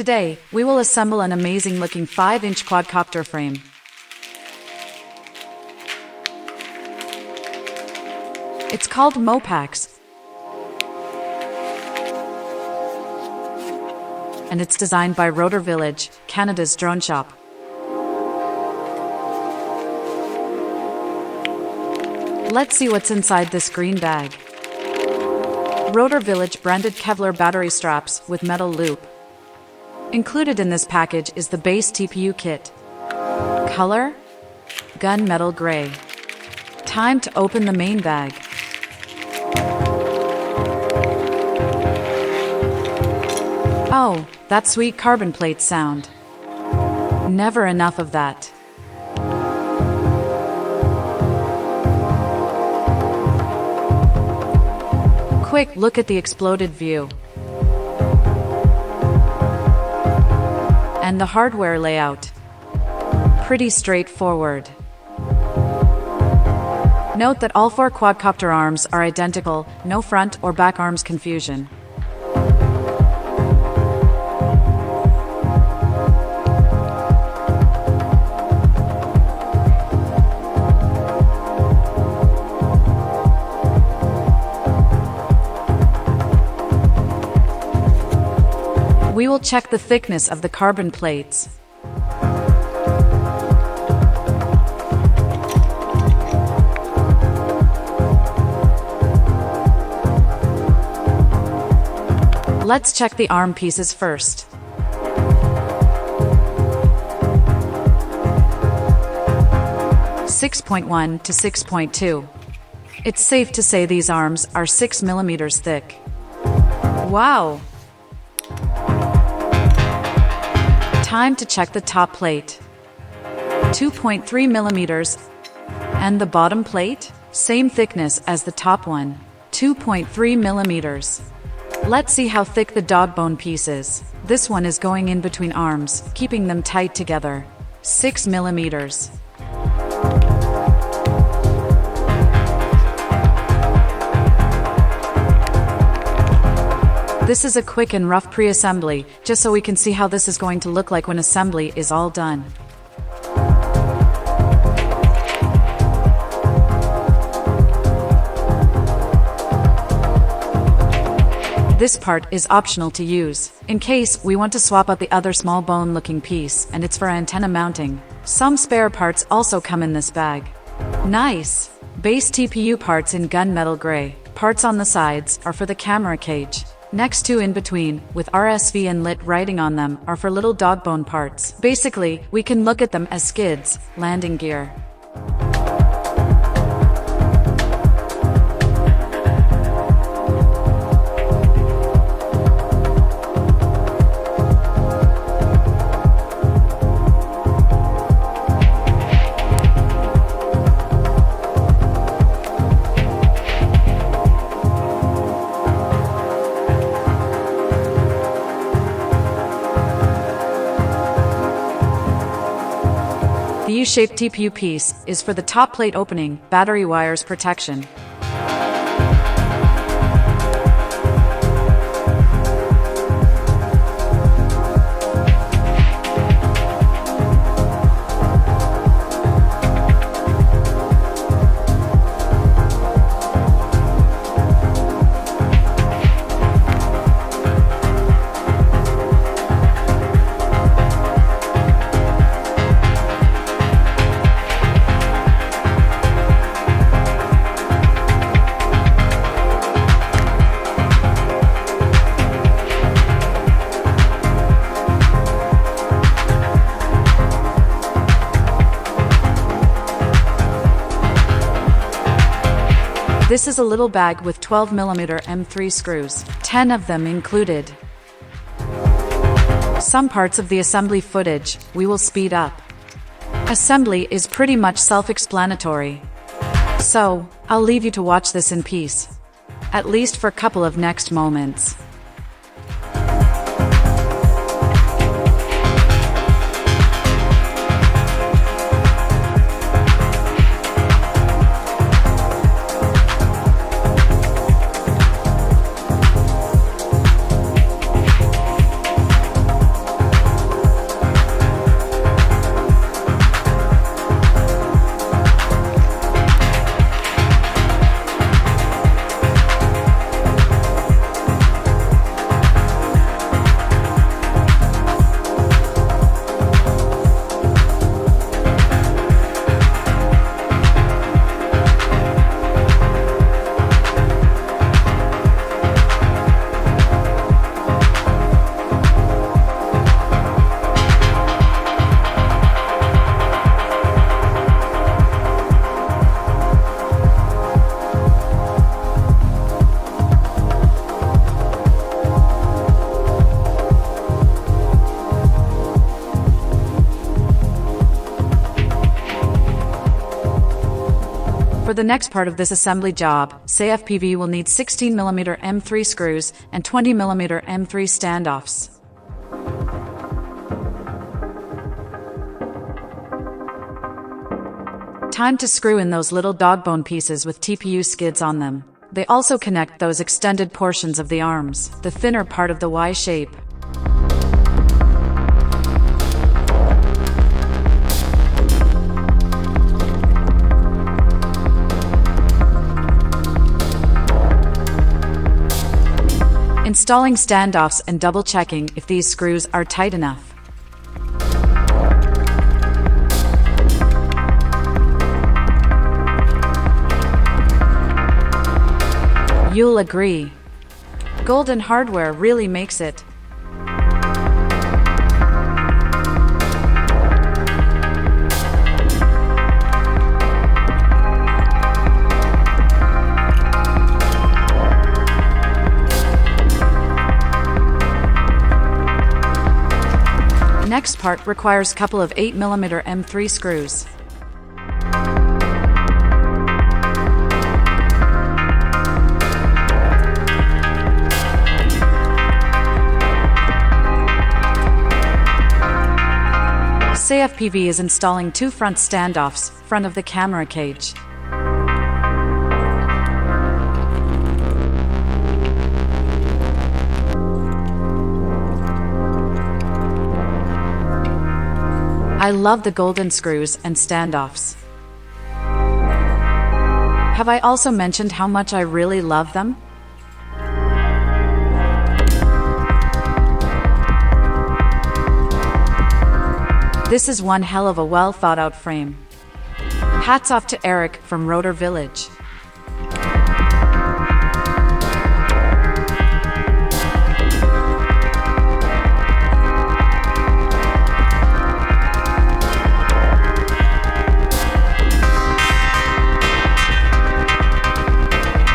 Today, we will assemble an amazing-looking 5-inch quadcopter frame. It's called MOPAX, and it's designed by Rotor Village, Canada's drone shop. Let's see what's inside this green bag. Rotor Village branded Kevlar battery straps with metal loop. Included in this package is the base TPU kit. Color? Gunmetal gray. Time to open the main bag. Oh, that sweet carbon plate sound. Never enough of that. Quick look at the exploded view. And the hardware layout. Pretty straightforward. Note that all 4 quadcopter arms are identical, no front or back arms confusion. We will check the thickness of the carbon plates. Let's check the arm pieces first. (6.1 to 6.2). It's safe to say these arms are 6 millimeters thick. Wow! Time to check the top plate. 2.3 millimeters. And the bottom plate? Same thickness as the top one. 2.3 millimeters. Let's see how thick the dog bone piece is. This one is going in between arms, keeping them tight together. 6 millimeters. This is a quick and rough pre-assembly, just so we can see how this is going to look like when assembly is all done. This part is optional to use, in case we want to swap out the other small bone-looking piece, and it's for antenna mounting. Some spare parts also come in this bag. Nice! Base TPU parts in gunmetal gray. Parts on the sides are for the camera cage. Next 2 in between, with RSV and lit writing on them, are for little dog bone parts. Basically, we can look at them as skids, landing gear. The U-shaped TPU piece is for the top plate opening, battery wires protection. This is a little bag with 12mm M3 screws, 10 of them included. Some parts of the assembly footage we will speed up. Assembly is pretty much self-explanatory. So, I'll leave you to watch this in peace. At least for a couple of next moments. For the next part of this assembly job, Seii-FPV will need 16mm M3 screws and 20mm M3 standoffs. Time to screw in those little dog bone pieces with TPU skids on them. They also connect those extended portions of the arms, the thinner part of the Y shape. Installing standoffs and double-checking if these screws are tight enough. You'll agree. Golden hardware really makes it. Next part requires couple of 8mm M3 screws. Seii-FPV is installing two front standoffs, front of the camera cage. I love the golden screws and standoffs. Have I also mentioned how much I really love them? This is one hell of a well thought out frame. Hats off to Eric from Rotor Village.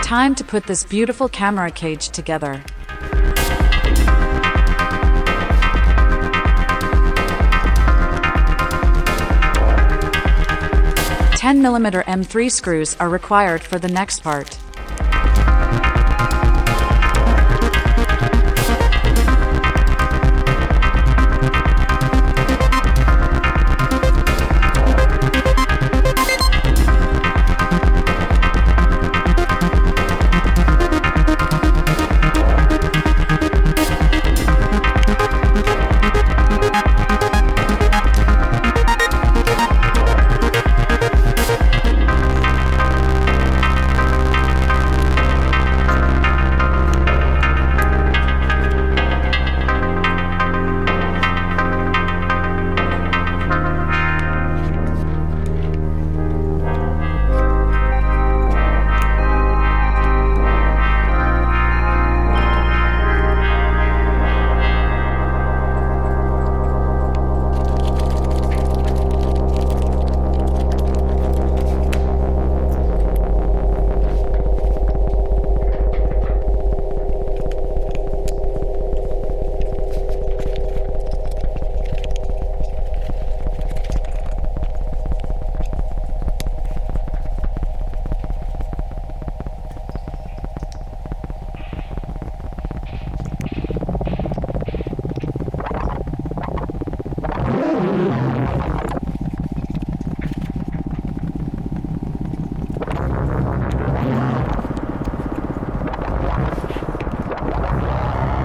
Time to put this beautiful camera cage together. $10mm M3 screws are required for the next part.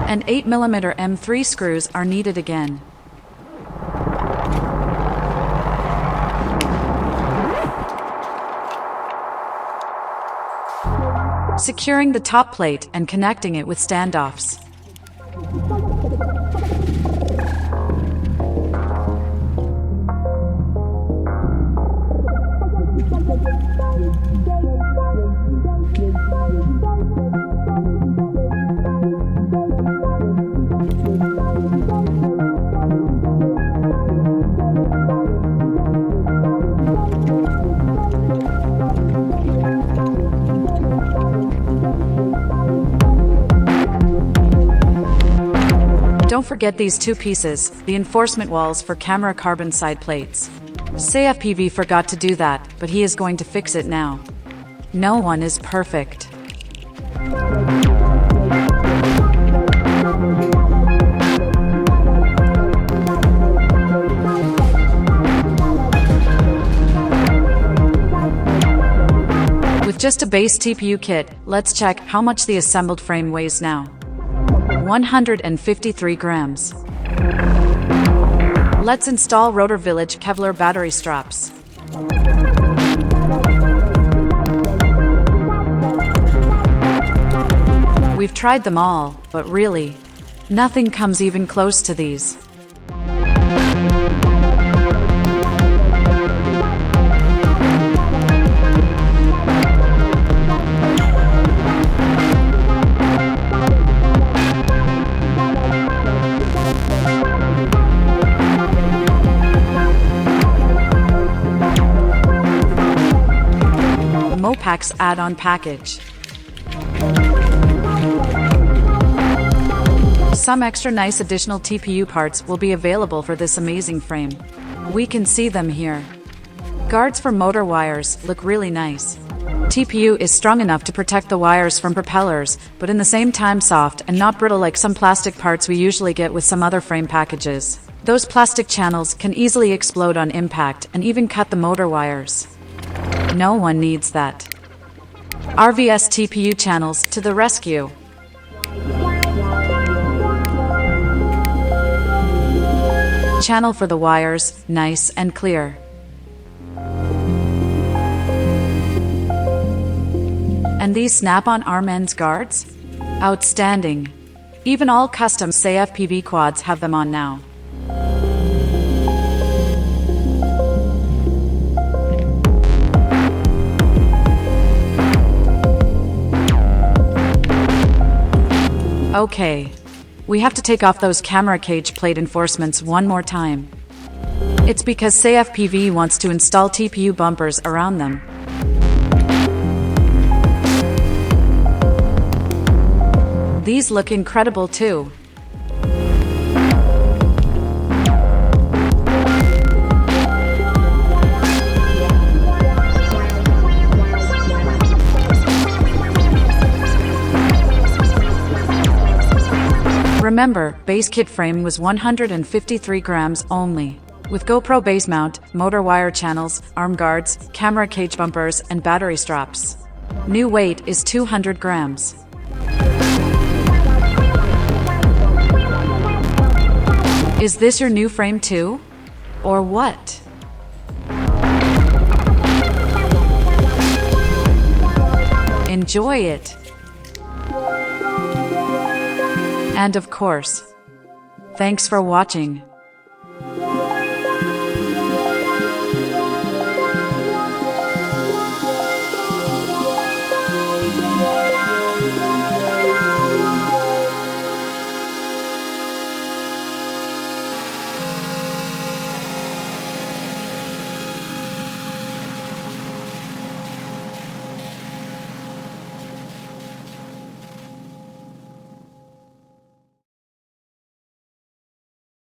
And 8mm M3 screws are needed again. Securing the top plate and connecting it with standoffs. Don't forget these two pieces, the enforcement walls for camera carbon side plates. Seii-FPV forgot to do that, but he is going to fix it now. No one is perfect. With just a base TPU kit, let's check how much the assembled frame weighs now. 153 grams. Let's install Rotor Village Kevlar battery straps. We've tried them all, but really, nothing comes even close to these. MOPAX add-on package. Some extra nice additional TPU parts will be available for this amazing frame. We can see them here. Guards for motor wires look really nice. TPU is strong enough to protect the wires from propellers, but in the same time soft and not brittle like some plastic parts we usually get with some other frame packages. Those plastic channels can easily explode on impact and even cut the motor wires. No one needs that. RVS TPU channels to the rescue. Channel for the wires, nice and clear. And these snap-on arm ends guards? Outstanding. Even all custom Seii-FPV quads have them on now. Okay, we have to take off those camera cage plate enforcements one more time. It's because Seii-FPV wants to install TPU bumpers around them. These look incredible too. Remember, base kit frame was 153 grams only. With GoPro base mount, motor wire channels, arm guards, camera cage bumpers, and battery straps. New weight is 200 grams. Is this your new frame too? Or what? Enjoy it! And of course, thanks for watching.